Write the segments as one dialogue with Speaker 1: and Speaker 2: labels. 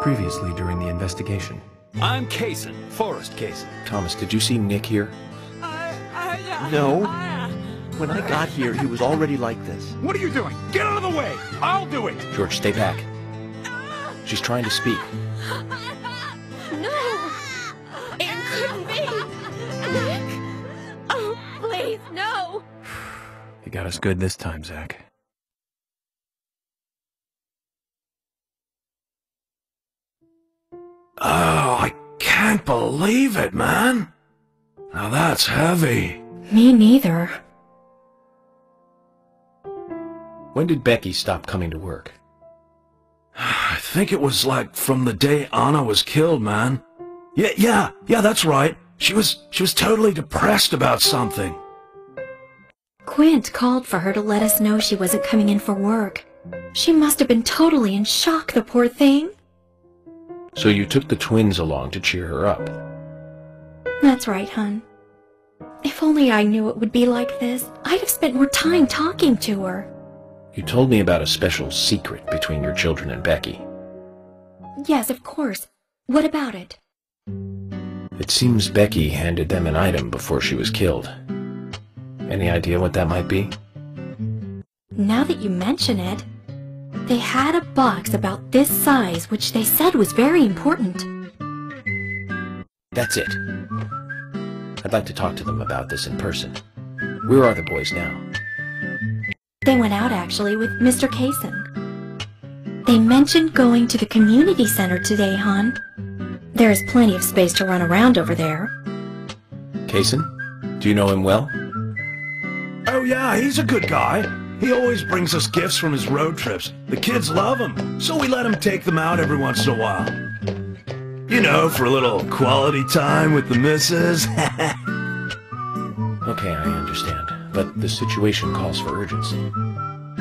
Speaker 1: Previously during the investigation.
Speaker 2: I'm Kaysen, Forrest Kaysen.
Speaker 1: Thomas, did you see Nick here?
Speaker 3: No. When I got here, he was already like this.
Speaker 2: What are you doing? Get out of the way! I'll do it!
Speaker 1: George, stay back. She's trying to speak.
Speaker 4: No! It couldn't be! Nick! Oh, please, no!
Speaker 1: You got us good this time, Zach.
Speaker 5: Oh, I can't believe it, man. Now that's heavy.
Speaker 4: Me neither.
Speaker 1: When did Becky stop coming to work?
Speaker 5: I think it was like from the day Anna was killed, man. Yeah, that's right. She was totally depressed about something.
Speaker 4: Quint called for her to let us know she wasn't coming in for work. She must have been totally in shock, the poor thing.
Speaker 1: So you took the twins along to cheer her up?
Speaker 4: That's right, hon. If only I knew it would be like this, I'd have spent more time talking to her.
Speaker 1: You told me about a special secret between your children and Becky.
Speaker 4: Yes, of course. What about it?
Speaker 1: It seems Becky handed them an item before she was killed. Any idea what that might be?
Speaker 4: Now that you mention it, they had a box about this size which they said was very important.
Speaker 1: That's it. I'd like to talk to them about this in person. Where are the boys now?
Speaker 4: They went out, actually, with Mr. Kaysen. They mentioned going to the community center today, hon. There is plenty of space to run around over there.
Speaker 1: Kaysen? Do you know him well?
Speaker 5: Oh yeah, he's a good guy. He always brings us gifts from his road trips. The kids love him, so we let him take them out every once in a while. You know, for a little quality time with the missus.
Speaker 1: Okay, I understand. But the situation calls for urgency.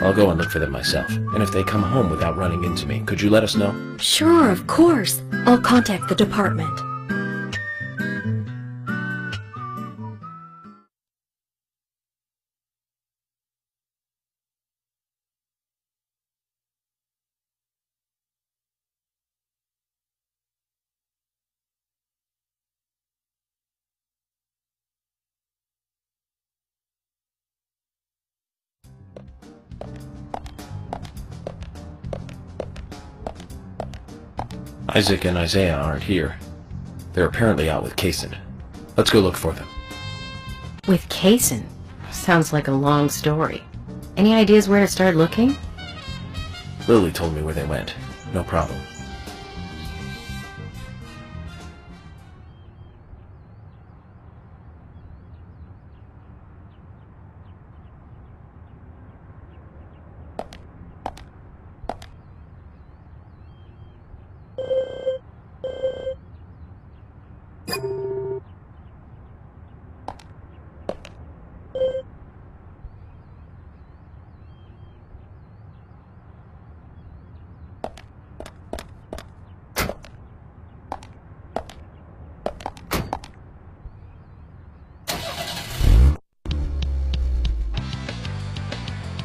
Speaker 1: I'll go and look for them myself. And if they come home without running into me, could you let us know?
Speaker 4: Sure, of course. I'll contact the department.
Speaker 1: Isaac and Isaiah aren't here. They're apparently out with Kaysen. Let's go look for them.
Speaker 6: With Kaysen? Sounds like a long story. Any ideas where to start looking?
Speaker 1: Lily told me where they went. No problem.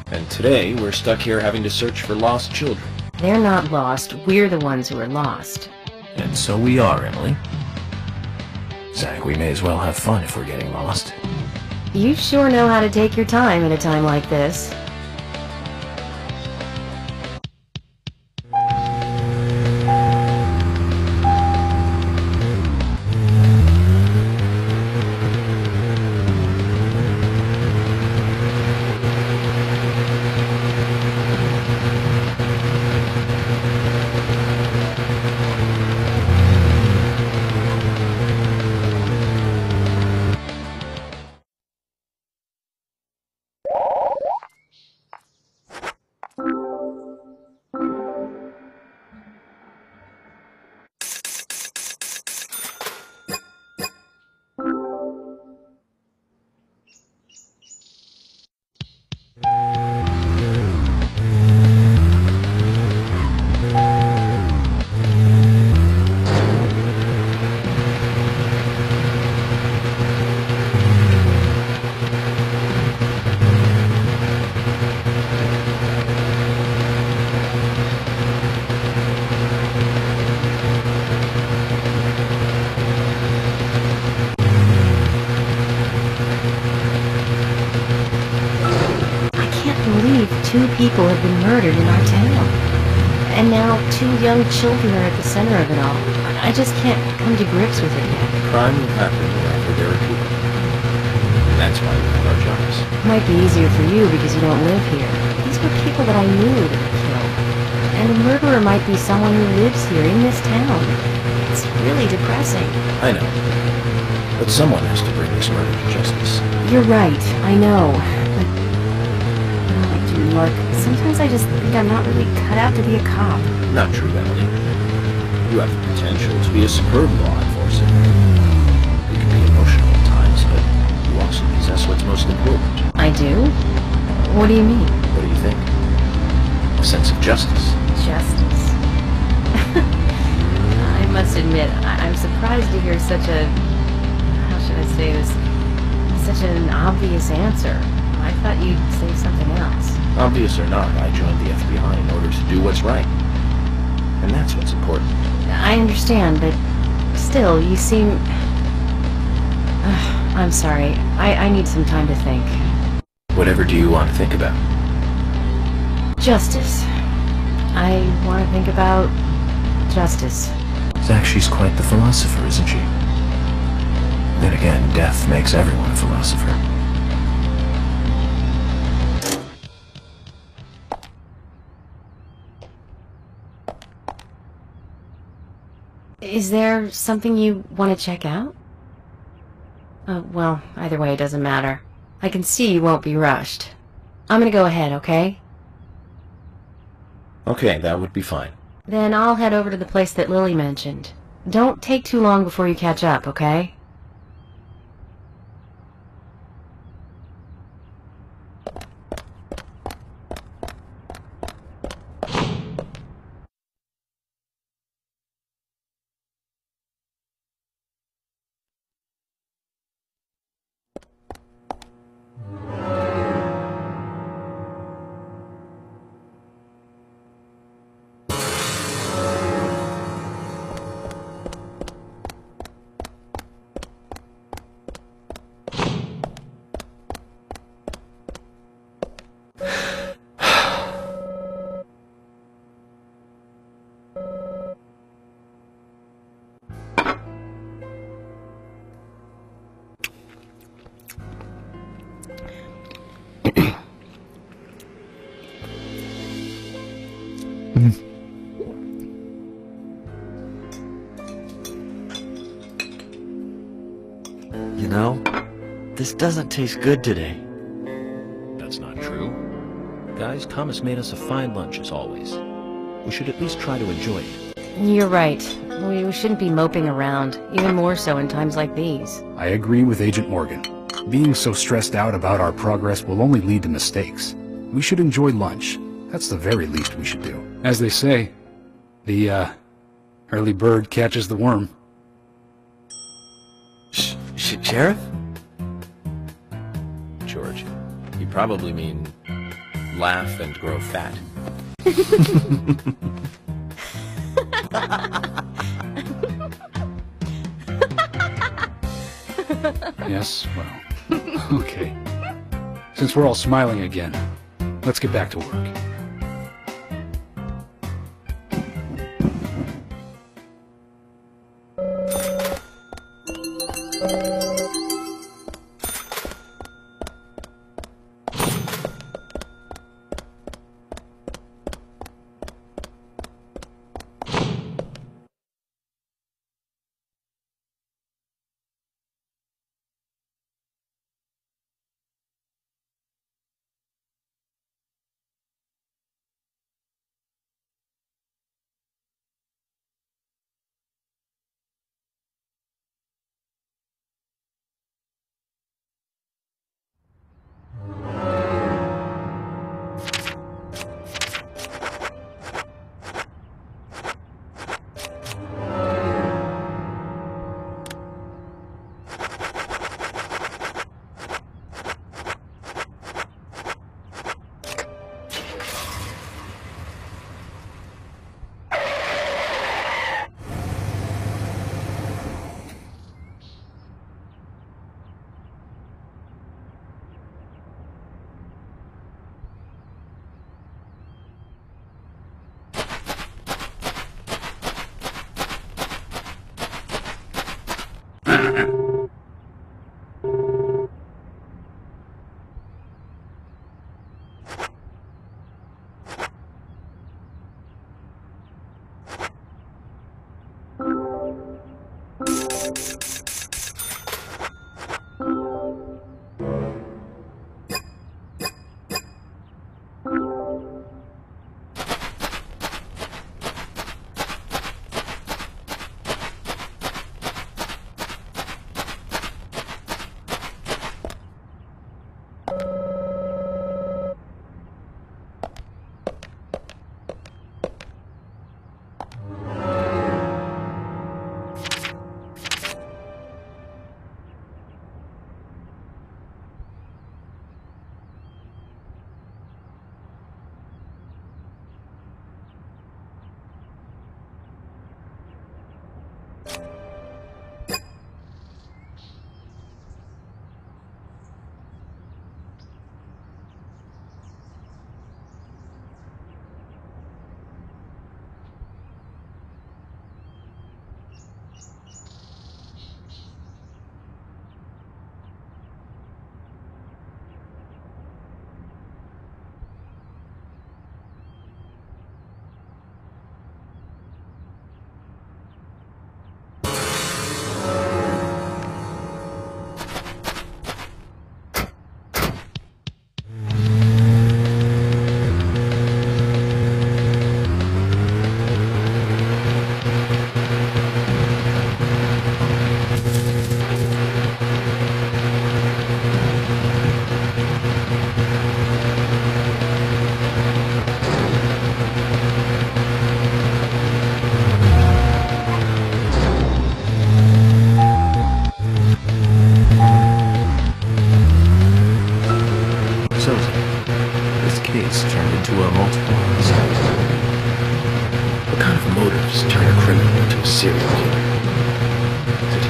Speaker 1: And today, we're stuck here having to search for lost children.
Speaker 6: They're not lost, we're the ones who are lost.
Speaker 1: And so we are, Emily. Zach, we may as well have fun if we're getting lost.
Speaker 6: You sure know how to take your time at a time like this. 2 people have been murdered in our town. And now 2 young children are at the center of it all. I just can't come to grips with it yet.
Speaker 1: Crime will happen wherever there are people. And that's why we have our jobs.
Speaker 6: Might be easier for you because you don't live here. These were people that I knew that were killed. And the murderer might be someone who lives here in this town. It's really depressing.
Speaker 1: I know. But someone has to bring this murder to justice.
Speaker 6: You're right, I know. But I don't like to Mark. Sometimes I just think I'm not really cut out to be a cop.
Speaker 1: Not true, Emily. You have the potential to be a superb law enforcer. You can be emotional at times, but you also possess what's most important.
Speaker 6: I do? What do you mean?
Speaker 1: What do you think? A sense of justice.
Speaker 6: Justice. I must admit, I'm surprised to hear such a... how should I say this? Such an obvious answer. I thought you'd say something else.
Speaker 1: Obvious or not, I joined the FBI in order to do what's right. And that's what's important.
Speaker 6: I understand, but still, you seem... I'm sorry. I need some time to think.
Speaker 1: Whatever do you want to think about?
Speaker 6: Justice. I want to think about justice.
Speaker 1: Zach, she's quite the philosopher, isn't she? Then again, death makes everyone a philosopher.
Speaker 6: Is there something you want to check out? Well, either way, it doesn't matter. I can see you won't be rushed. I'm gonna go ahead, okay?
Speaker 1: Okay, that would be fine.
Speaker 6: Then I'll head over to the place that Lily mentioned. Don't take too long before you catch up, okay?
Speaker 3: You know, this doesn't taste good today.
Speaker 1: That's not true. Guys, Thomas made us a fine lunch as always. We should at least try to enjoy it.
Speaker 6: You're right. We shouldn't be moping around, even more so in times like these.
Speaker 2: I agree with Agent Morgan. Being so stressed out about our progress will only lead to mistakes. We should enjoy lunch. That's the very least we should do. As they say, the, early bird catches the worm.
Speaker 3: Sheriff?
Speaker 1: George, you probably mean laugh and grow fat.
Speaker 2: Yes, well, okay. Since we're all smiling again, let's get back to work.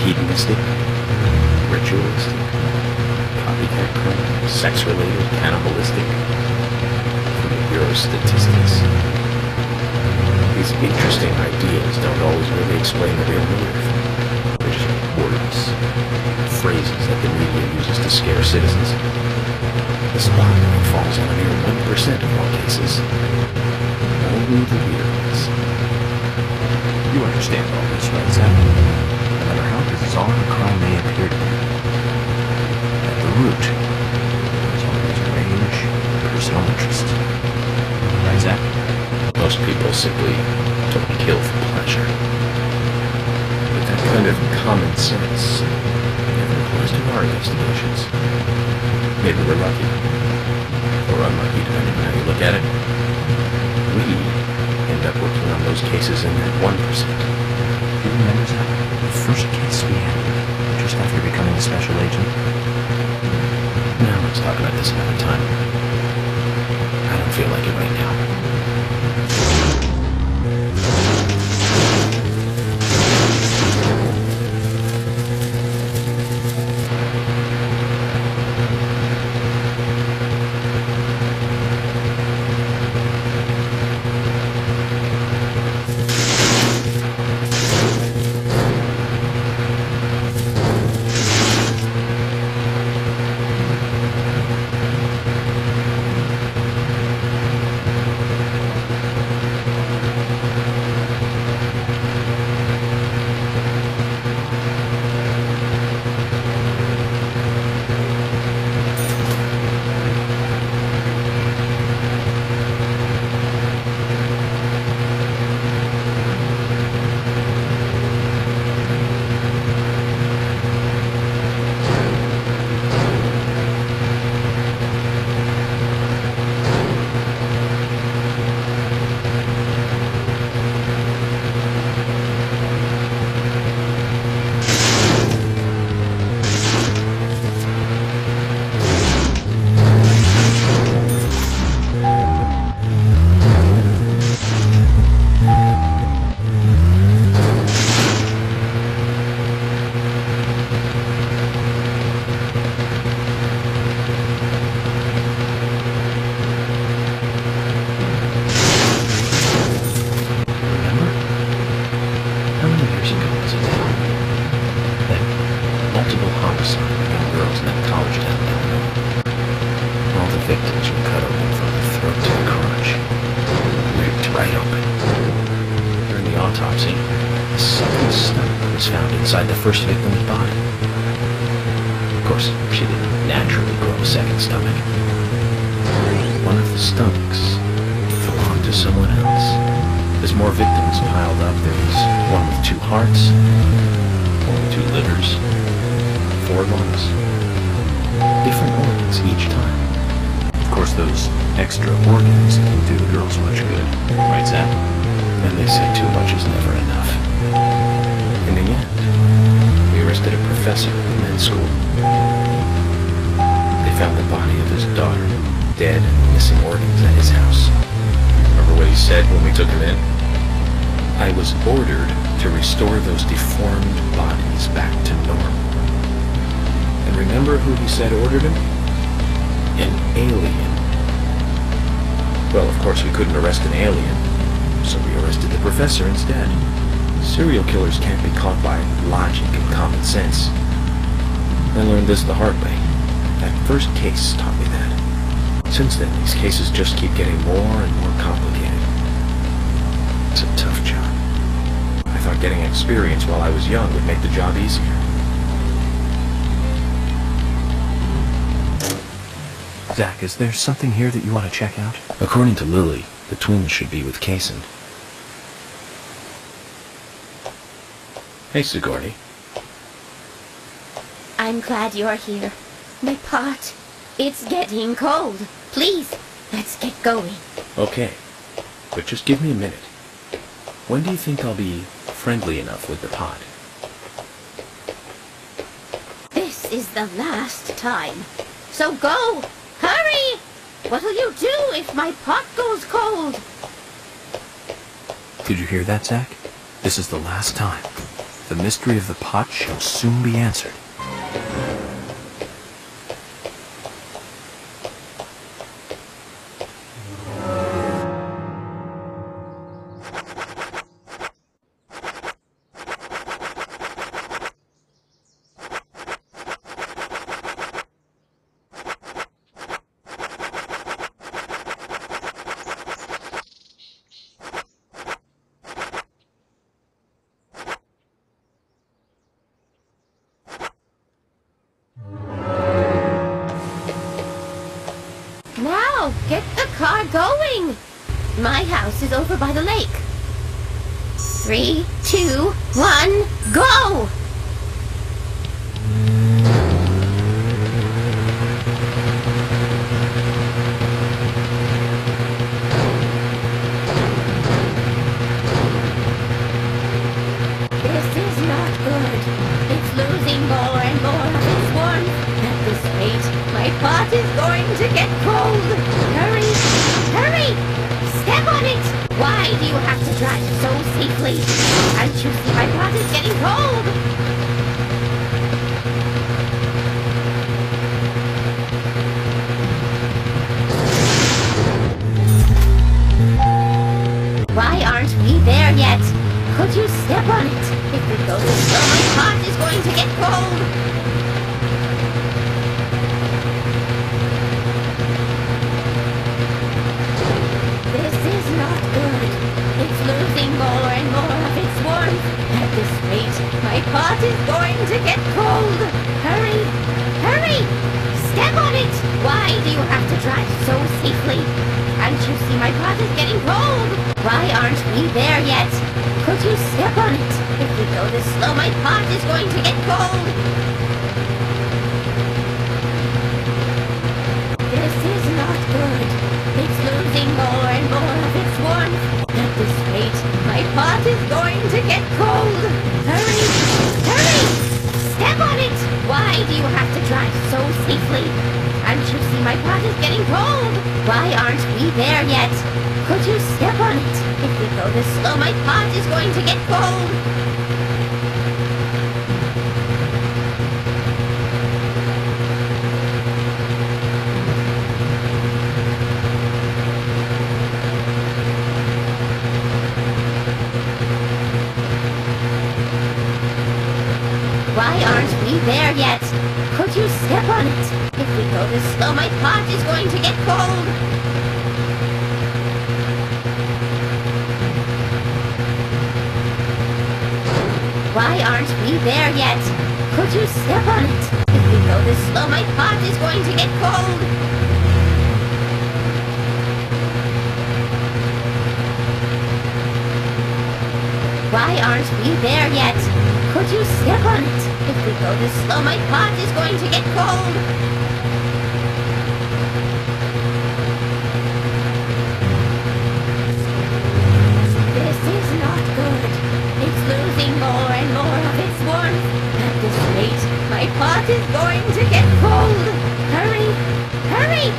Speaker 1: Hedonistic, ritualistic, copycat crime, sex-related, cannibalistic, from the Bureau of Statistics. These interesting ideas don't always really explain the real motive. They're just words, phrases that the media uses to scare citizens. The spotlight falls on a mere 1% of all cases. Only the weird ones.
Speaker 3: You understand all this, right, Sam? No matter how bizarre a crime may appear to be, at the root, there's always rage and personal interest. Right, Zach?
Speaker 1: Most people simply don't kill for pleasure. But that kind of common sense never applies to our investigations. Maybe we're lucky, or unlucky, depending on how you look at it. We end up working on those cases in that 1%.
Speaker 3: Do you remember, Zach, the first case we handled just after becoming a special agent?
Speaker 1: Now let's talk about this another time. I don't feel like it right now. autopsy, a sunken stomach was found inside the first victim's body. Of course, she didn't naturally grow a second stomach. One of the stomachs belonged to someone else. As more victims piled up, there was one with 2 hearts, 2 livers, 4 lungs. Different organs each time.
Speaker 3: Of course, those extra organs didn't do the girls much good. Right, Zach?
Speaker 1: And they say too much is never enough. In the end, we arrested a professor in med school. They found the body of his daughter, dead and missing organs at his house. Remember what he said when we took him in? I was ordered to restore those deformed bodies back to normal. And remember who he said ordered him? An alien. Well, of course we couldn't arrest an alien, so we arrested the professor instead. Serial killers can't be caught by logic and common sense. I learned this the hard way. That first case taught me that. Since then, these cases just keep getting more and more complicated. It's a tough job. I thought getting experience while I was young would make the job easier.
Speaker 3: Zach, is there something here that you want to check out?
Speaker 1: According to Lily, the twins should be with Kaysen. Hey, Sigourney.
Speaker 7: I'm glad you're here. My pot, it's getting cold. Please, let's get going.
Speaker 1: Okay, but just give me a minute. When do you think I'll be friendly enough with the pot?
Speaker 7: This is the last time. So go! Hurry! What'll you do if my pot goes cold?
Speaker 3: Did you hear that, Zach? This is the last time. The mystery of the pot shall soon be answered.
Speaker 7: Now, get the car going! My house is over by the lake. 3, 2, 1, go! This is not good. It's losing more and more of its warmth. At this rate, my pot is going to get cold. Hurry! Hurry! Step on it! Why do you have to drive so safely? Can't you see my pot is getting cold? Why aren't we there yet? Could you step on it? If we go this slow, my pot is going to get cold. This is not good. It's losing more and more of its warmth. At this rate, my pot is going to get cold. Hurry! Hurry! Step on it! Why do you have to drive so safely? Can't you see my pot is getting cold? Why aren't we there yet? Could you step on it? If we go this slow, my pot is going to get cold. This is not good. It's losing more and more of its warmth. At this rate, my pot is going to get cold. Hurry! Hurry! Step on it! Why do you have to drive so safely? Can't you see my pot is getting cold? Why aren't we there yet? Could you step on it? If we go this slow, my pot is going to get cold. Why aren't we there yet? Could you step on it? If we go this slow, my pot is going to get cold. Why aren't we there yet? Could you step on it? If we go this slow, my pot is going to get cold. Why aren't we there yet? Could you step on it? If we go this slow, my pot is going to get cold. This is not good. It's losing more and more of its warmth. At this rate, my pot is going to get cold. Hurry! Hurry!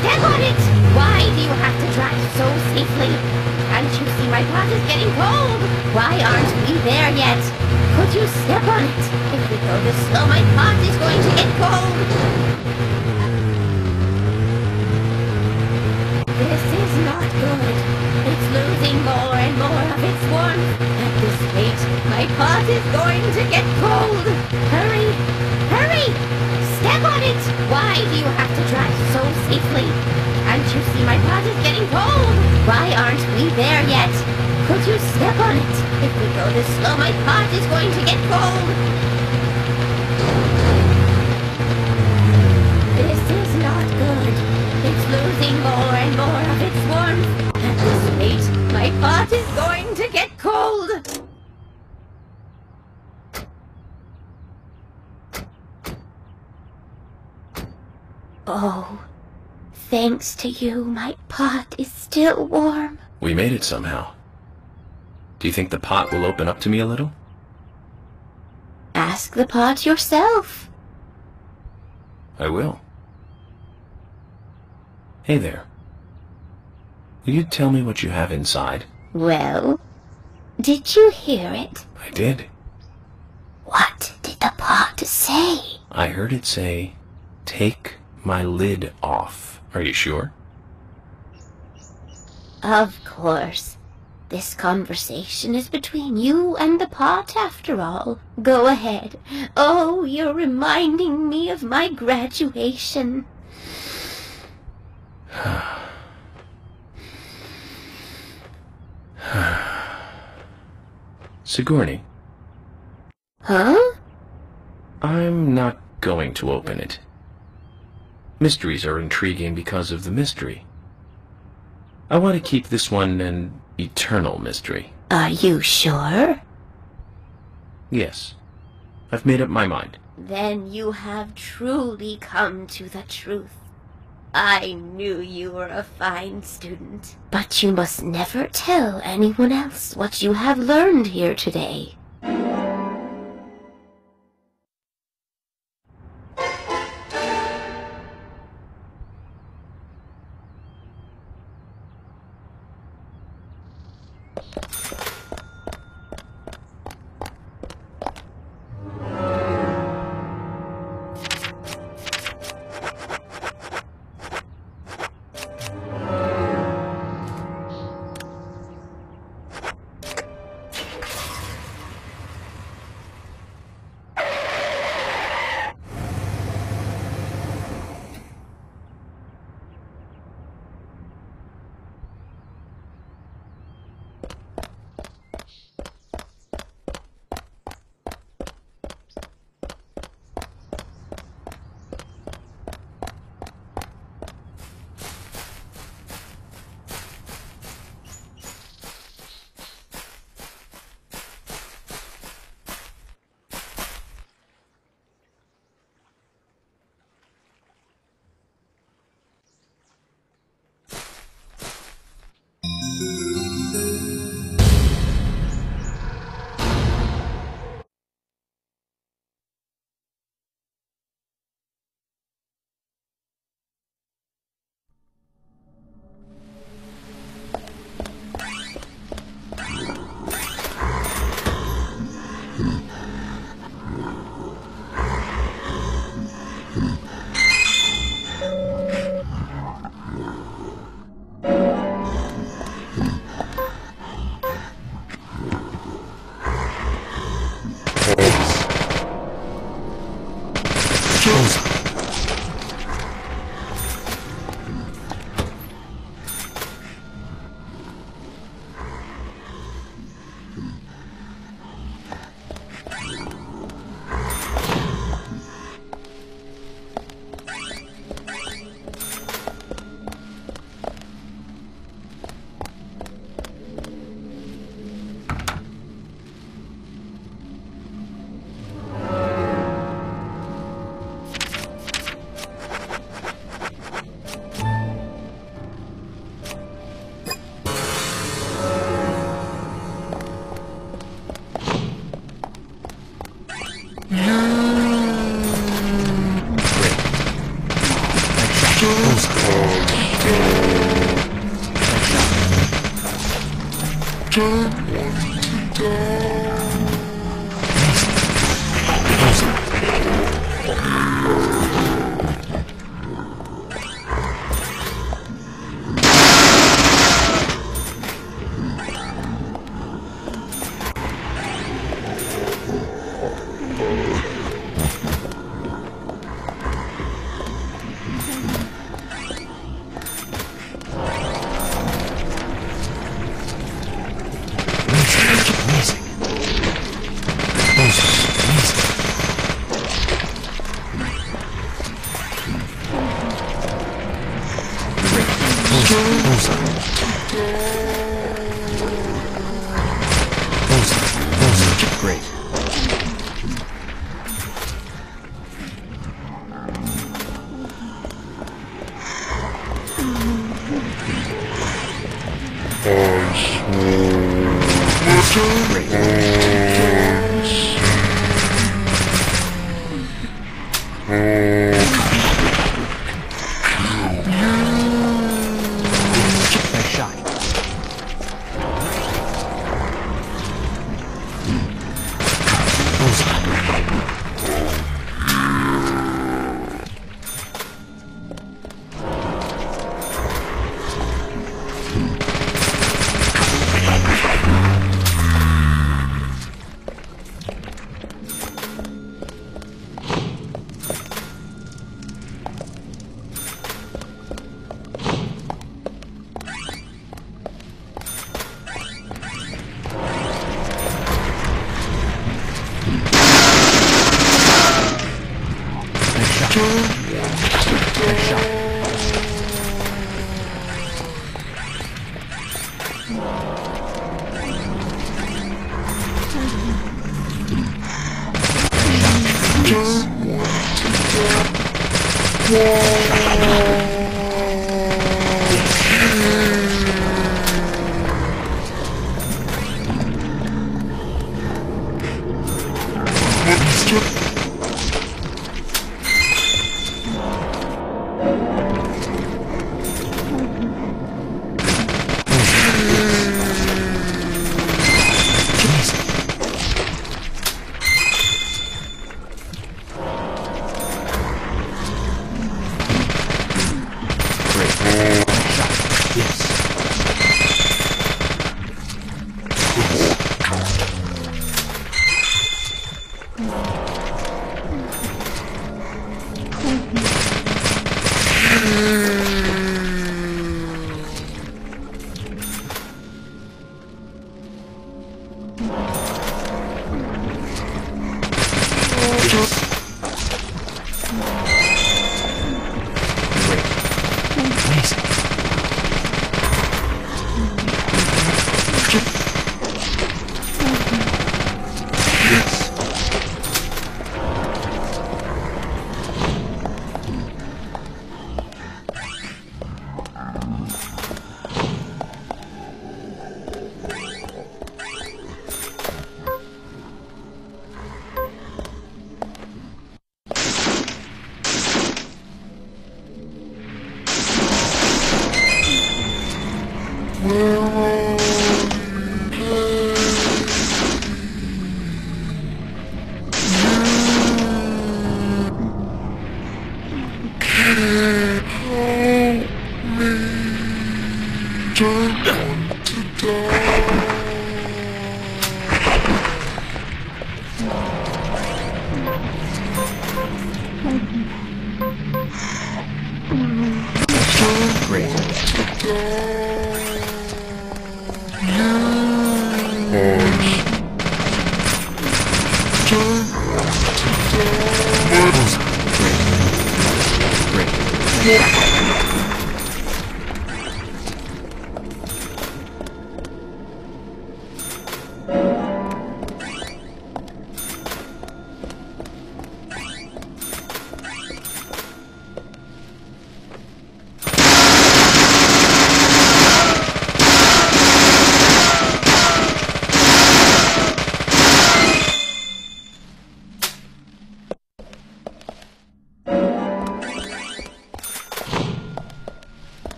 Speaker 7: Step on it! Why do you have to drive so safely? Can't you see my pot is getting cold? Why aren't we there yet? Could you step on it? If we go this slow, my pot is going to get cold. This is not good. It's losing more and more of its warmth. At this rate, my pot is going to get cold. Hurry! Hurry! Step on it! Why do you have to drive so safely? Can't you see my pot is getting cold? Why aren't we there yet? Could you step on it? If we go this slow, my pot is going to get cold. This is not good. It's losing more and more of its warmth. At this rate, my pot is going to get cold. Oh, thanks to you, my pot is still warm.
Speaker 3: We made it somehow. Do you think the pot will open up to me a little?
Speaker 7: Ask the pot yourself.
Speaker 3: I will. Hey there. Will you tell me what you have inside?
Speaker 7: Well, did you hear it?
Speaker 3: I did.
Speaker 7: What did the pot say?
Speaker 3: I heard it say, "Take my lid off." Are you sure?
Speaker 7: Of course. This conversation is between you and the pot, after all. Go ahead. Oh, you're reminding me of my graduation.
Speaker 3: Sigourney.
Speaker 7: Huh?
Speaker 3: I'm not going to open it. Mysteries are intriguing because of the mystery. I want to keep this one an eternal mystery.
Speaker 7: Are you sure?
Speaker 3: Yes. I've made up my mind.
Speaker 7: Then you have truly come to the truth. I knew you were a fine student. But you must never tell anyone else what you have learned here today.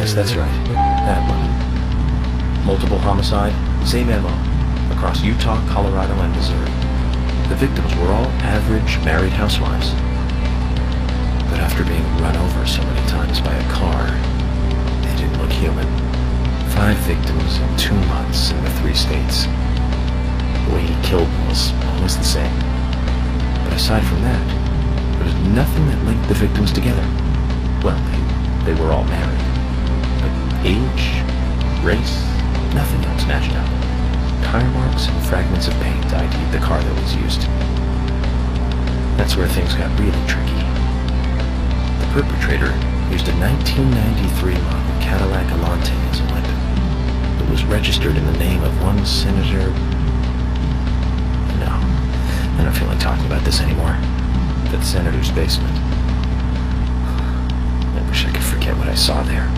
Speaker 3: Yes, that's right. That one. Multiple homicide, same MO, across Utah, Colorado, and Missouri. The victims were all average married housewives. But after being run over so many times by a car, they didn't look human. 5 victims in 2 months in the 3 states. The way he killed them was always the same. But aside from that, there was nothing that linked the victims together. Well, they were all married. But age, race, nothing else matched up. Tire marks and fragments of paint ID'd the car that was used. That's where things got really tricky. The perpetrator used a 1993 model Cadillac Alante as a weapon. It was registered in the name of one Senator... No, I don't feel like talking about this anymore. That senator's basement. I wish I could forget what I saw there.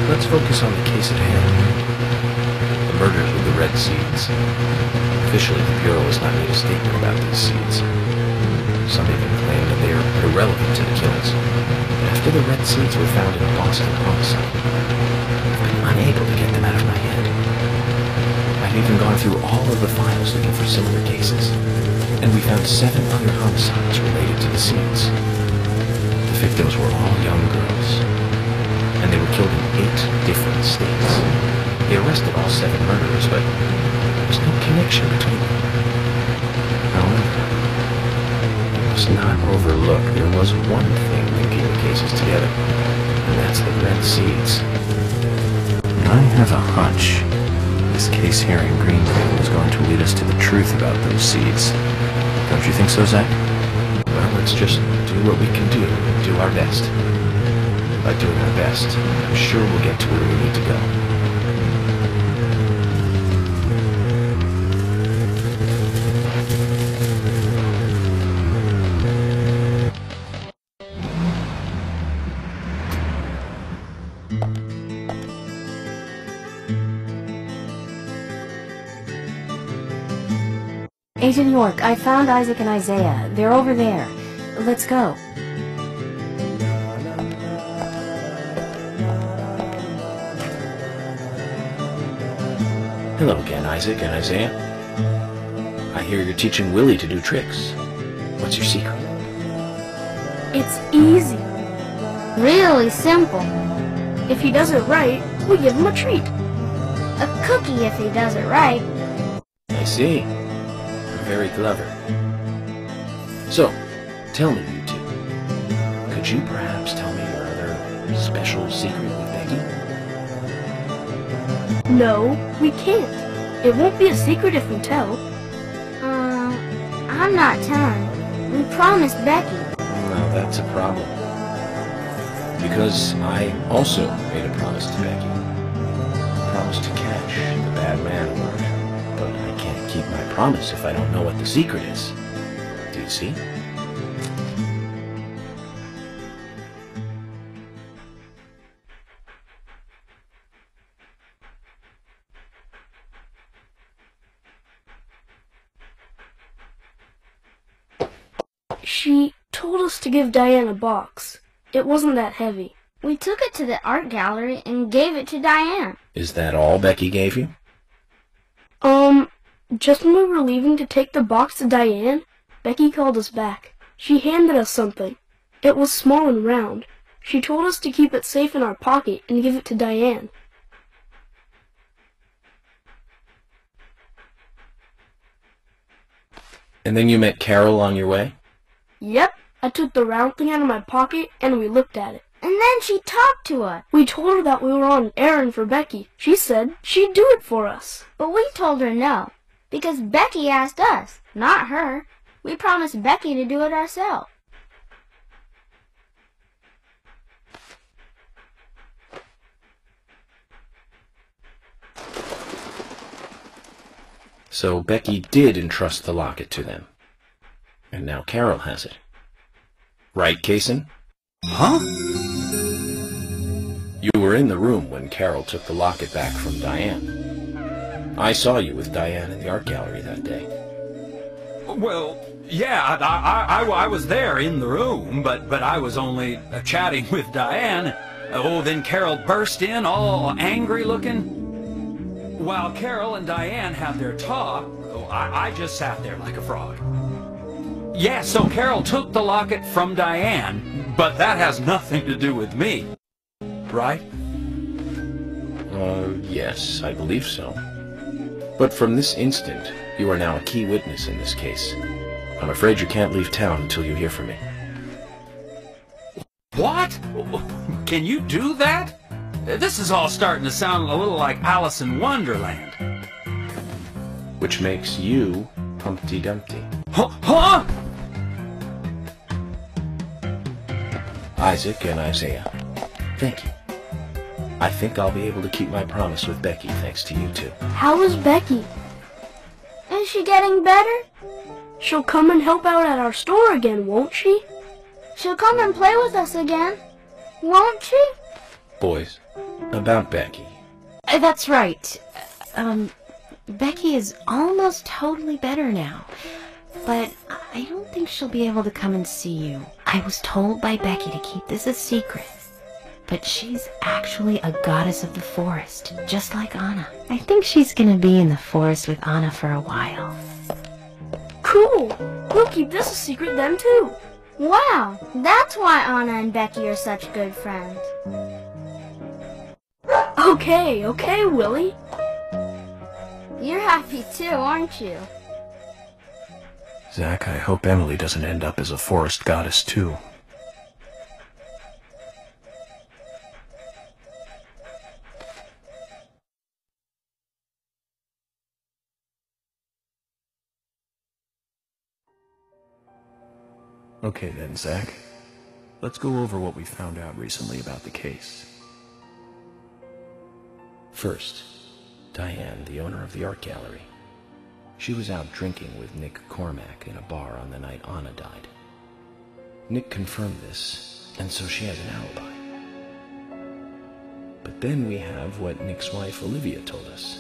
Speaker 1: Let's focus on the case at hand. The murders with the red seeds. Officially, the Bureau has not made a statement about these seeds. Some even claim that they are irrelevant to the killings. But after the red seeds were found in a Boston homicide, I'm unable to get them out of my head. I've even gone through all of the files looking for similar cases, and we found 7 other homicides related to the seeds. The victims were all young girls, and they were killed in 8 different states. They arrested all 7 murderers, but there was no connection between them. However, you must not overlook there was one thing linking the cases together, and that's the red seeds.
Speaker 3: I have a hunch. This case here in Greenville is going to lead us to the truth about those seeds. Don't you think so, Zach?
Speaker 1: Well, let's just do what we can do and do our best. By doing our best, I'm sure we'll get to where we need to go.
Speaker 6: Agent York, I found Isaac and Isaiah. They're over there. Let's go.
Speaker 1: Hello again, Isaac and Isaiah. I hear you're teaching Willie to do tricks. What's your secret?
Speaker 8: It's easy.
Speaker 7: Really simple.
Speaker 8: If he does it right, we give him a treat.
Speaker 7: A cookie if he does it right.
Speaker 1: I see. Very clever. So, tell me, you two. Could you perhaps tell me your other special secret with Becky?
Speaker 8: No, we can't. It won't be a secret if we tell.
Speaker 7: I'm not telling. We promised Becky.
Speaker 1: Well, that's a problem. Because I also made a promise to Becky. A promise to catch the bad man alert. But I can't keep my promise if I don't know what the secret is. Do you see?
Speaker 8: She told us to give Diane a box. It wasn't that heavy.
Speaker 7: We took it to the art gallery and gave it to Diane.
Speaker 1: Is that all Becky gave you?
Speaker 8: Just when we were leaving to take the box to Diane, Becky called us back. She handed us something. It was small and round. She told us to keep it safe in our pocket and give it to Diane.
Speaker 1: And then you met Carol on your way?
Speaker 8: Yep, I took the round thing out of my pocket and we looked at it.
Speaker 7: And then she talked to us.
Speaker 8: We told her that we were on an errand for Becky. She said she'd do it for us.
Speaker 7: But we told her no, because Becky asked us, not her. We promised Becky to do it ourselves.
Speaker 1: So Becky did entrust the locket to them. And now Carol has it. Right, Kaysen?
Speaker 5: Huh?
Speaker 1: You were in the room when Carol took the locket back from Diane. I saw you with Diane in the art gallery that day.
Speaker 9: Well, yeah, I was there in the room, but I was only chatting with Diane. Oh, then Carol burst in, all angry looking. While Carol and Diane had their talk, I just sat there like a frog. Yeah, so Carol took the locket from Diane, but that has nothing to do with me. Right?
Speaker 1: Yes, I believe so. But from this instant, you are now a key witness in this case. I'm afraid you can't leave town until you hear from me.
Speaker 9: What? Can you do that? This is all starting to sound a little like Alice in Wonderland.
Speaker 1: Which makes you Humpty Dumpty.
Speaker 9: Huh?
Speaker 1: Isaac and Isaiah, thank you. I think I'll be able to keep my promise with Becky thanks to you two.
Speaker 8: How is Becky?
Speaker 7: Is she getting better?
Speaker 8: She'll come and help out at our store again, won't she?
Speaker 7: She'll come and play with us again, won't she?
Speaker 1: Boys, about Becky.
Speaker 6: That's right. Becky is almost totally better now. But I don't think she'll be able to come and see you. I was told by Becky to keep this a secret. But she's actually a goddess of the forest, just like Anna. I think she's gonna be in the forest with Anna for a while.
Speaker 8: Cool! We'll keep this a secret then too.
Speaker 7: Wow, that's why Anna and Becky are such good friends.
Speaker 8: Okay, Willie.
Speaker 7: You're happy too, aren't you?
Speaker 3: Zach, I hope Emily doesn't end up as a forest goddess too. Okay then, Zach. Let's go over what we found out recently about the case.
Speaker 1: First, Diane, the owner of the art gallery. She was out drinking with Nick Cormack in a bar on the night Anna died. Nick confirmed this, and so she has an alibi. But then we have what Nick's wife Olivia told us.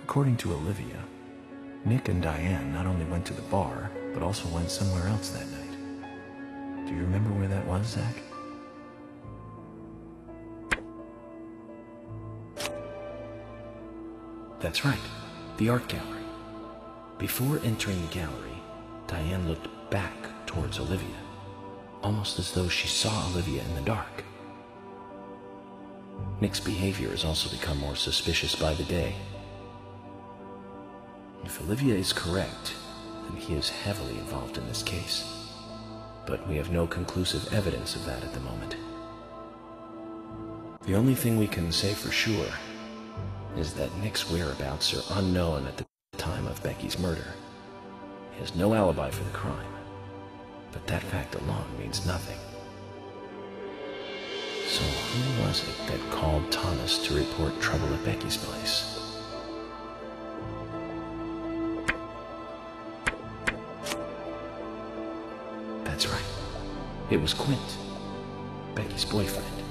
Speaker 3: According to Olivia, Nick and Diane not only went to the bar, but also went somewhere else that night. Do you remember where that was, Zach?
Speaker 1: That's right, the art gallery. Before entering the gallery, Diane looked back towards Olivia, almost as though she saw Olivia in the dark. Nick's behavior has also become more suspicious by the day. If Olivia is correct, then he is heavily involved in this case. But we have no conclusive evidence of that at the moment. The only thing we can say for sure is that Nick's whereabouts are unknown at the time of Becky's murder. He has no alibi for the crime, but that fact alone means nothing. So who was it that called Thomas to report trouble at Becky's place? That's right. It was Quint, Becky's boyfriend.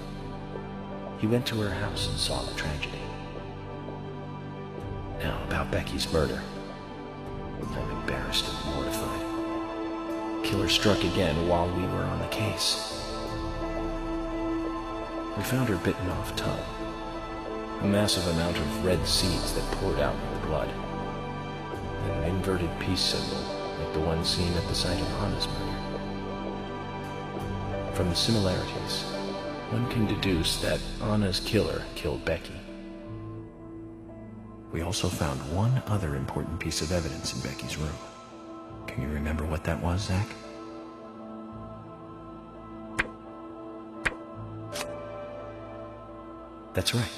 Speaker 1: He went to her house and saw the tragedy. Now, about Becky's murder. I'm embarrassed and mortified. Killer struck again while we were on the case. We found her bitten off tongue. A massive amount of red seeds that poured out with the blood. And an inverted peace symbol, like the one seen at the site of Anna's murder. From the similarities, one can deduce that Anna's killer killed Becky.
Speaker 3: We also found one other important piece of evidence in Becky's room. Can you remember what that was, Zach?
Speaker 1: That's right.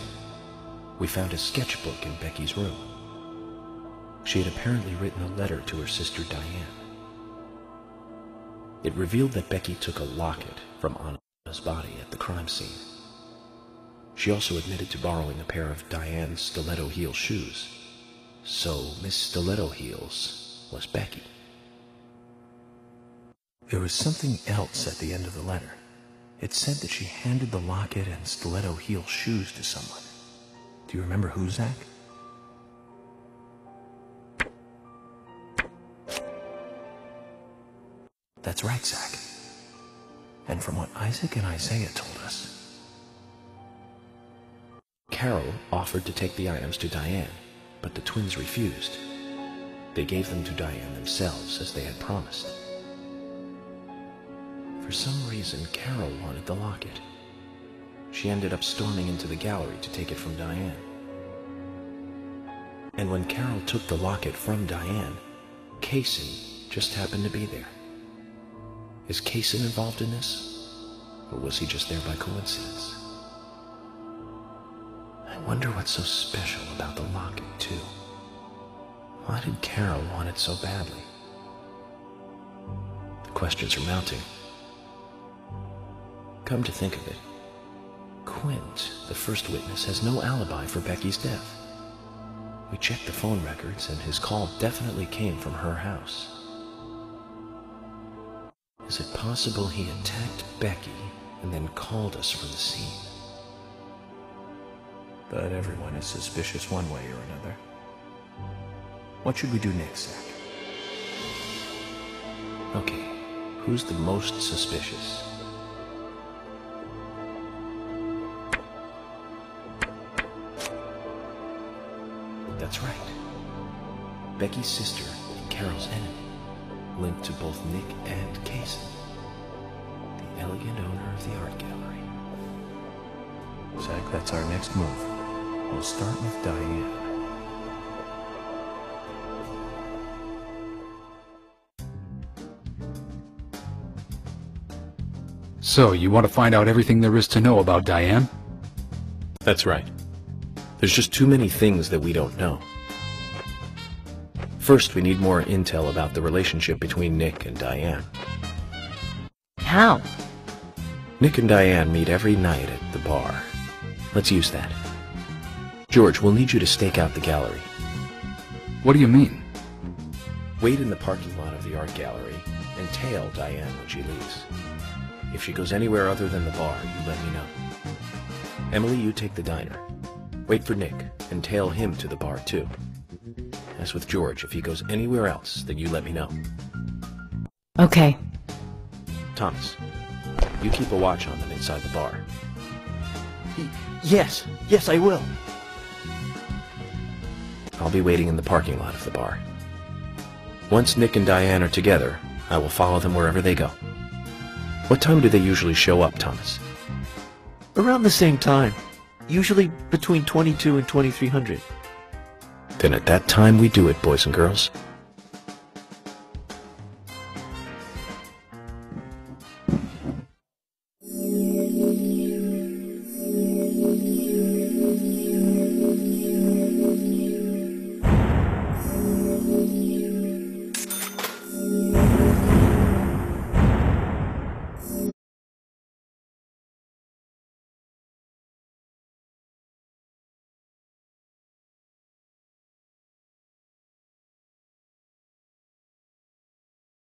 Speaker 1: We found a sketchbook in Becky's room. She had apparently written a letter to her sister Diane. It revealed that Becky took a locket from Anna's body at the crime scene. She also admitted to borrowing a pair of Diane's stiletto heel shoes. So Miss Stiletto Heels was Becky.
Speaker 3: There was something else at the end of the letter. It said that she handed the locket and stiletto heel shoes to someone. Do you remember who, Zach? That's right, Zach. And from what Isaac and Isaiah told us,
Speaker 1: Carol offered to take the items to Diane, but the twins refused. They gave them to Diane themselves, as they had promised. For some reason, Carol wanted the locket. She ended up storming into the gallery to take it from Diane. And when Carol took the locket from Diane, Kaysen just happened to be there. Is Kaysen involved in this? Or was he just there by coincidence? I wonder what's so special about the locket, too. Why did Carol want it so badly? The questions are mounting. Come to think of it, Quint, the first witness, has no alibi for Becky's death.
Speaker 3: We checked the phone records, and his call definitely came from her house. Is it possible he attacked Becky and then called us for the scene? But everyone is suspicious one way or another. What should we do next, Zach? Okay, who's the most suspicious? That's right. Becky's sister and Carol's enemy, linked to both Nick and Kaysen, the elegant owner of the art gallery. Zach, that's our next move. We'll start with Diane.
Speaker 2: So, you want to find out everything there is to know about Diane?
Speaker 3: That's right. There's just too many things that we don't know. First, we need more intel about the relationship between Nick and Diane.
Speaker 6: How?
Speaker 3: Nick and Diane meet every night at the bar. Let's use that. George, we'll need you to stake out the gallery.
Speaker 2: What do you mean?
Speaker 3: Wait in the parking lot of the art gallery and tail Diane when she leaves. If she goes anywhere other than the bar, you let me know. Emily, you take the diner. Wait for Nick and tail him to the bar too. As with George, if he goes anywhere else, then you let me know.
Speaker 6: Okay.
Speaker 3: Thomas, you keep a watch on them inside the bar.
Speaker 10: Yes, I will.
Speaker 3: I'll be waiting in the parking lot of the bar. Once Nick and Diane are together, I will follow them wherever they go. What time do they usually show up, Thomas?
Speaker 10: Around the same time. Usually between 22 and 2300.
Speaker 3: Then at that time we do it, boys and girls.